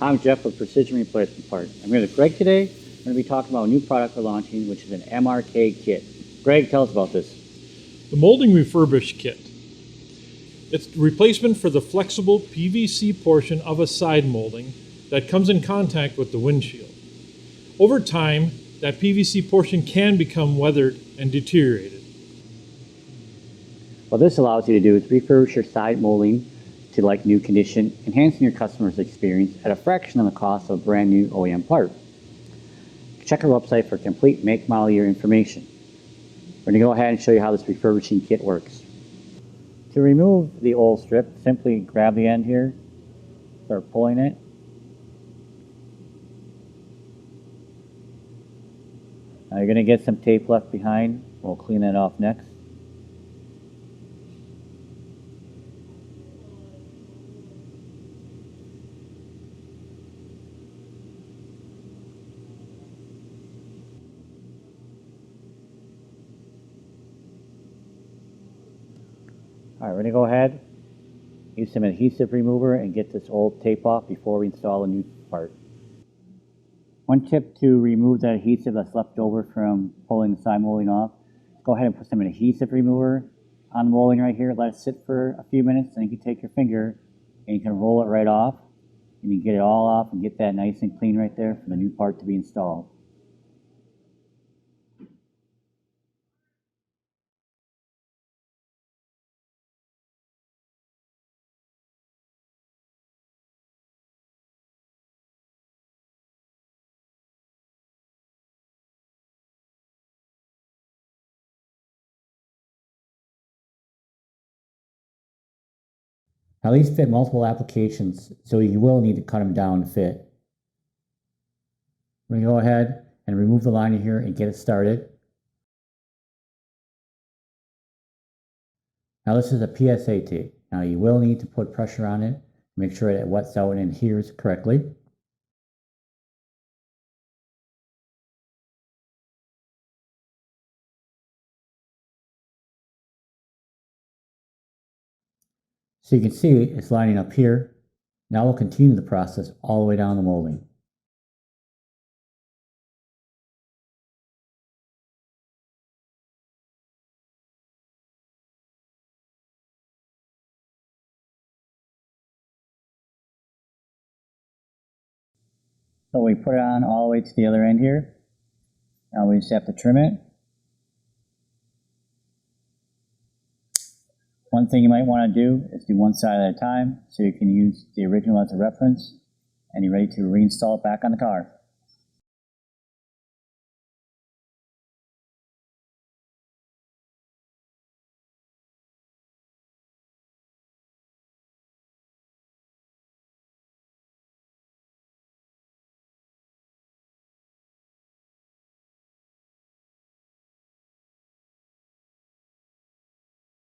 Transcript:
I'm Jeff with Precision Replacement Parts. I'm here with Greg today. We're going to be talking about a new product we're launching, which is an MRK kit. Greg, tell us about this. The Molding Refurbish Kit. It's the replacement for the flexible PVC portion of a side molding that comes in contact with the windshield. Over time, that PVC portion can become weathered and deteriorated. What this allows you to do is refurbish your side molding to like new condition, enhancing your customer's experience at a fraction of the cost of a brand new OEM part. Check our website for complete make, model, year information. We're going to go ahead and show you how this refurbishing kit works. To remove the oil strip, simply grab the end here, start pulling it. Now you're going to get some tape left behind. We'll clean that off next. Alright, we're going to go ahead, use some adhesive remover and get this old tape off before we install a new part. One tip to remove that adhesive that's left over from pulling the side molding off, go ahead and put some adhesive remover on the molding right here, let it sit for a few minutes, and you can take your finger and you can roll it right off, and you can get it all off and get that nice and clean right there for the new part to be installed. Now these fit multiple applications, so you will need to cut them down to fit. We're going to go ahead and remove the liner here and get it started. Now this is a PSA tape. Now you will need to put pressure on it, make sure that it wets out and adheres correctly. So you can see it's lining up here. Now we'll continue the process all the way down the molding. So we put it on all the way to the other end here. Now we just have to trim it. One thing you might want to do is do one side at a time so you can use the original as a reference, and you're ready to reinstall it back on the car.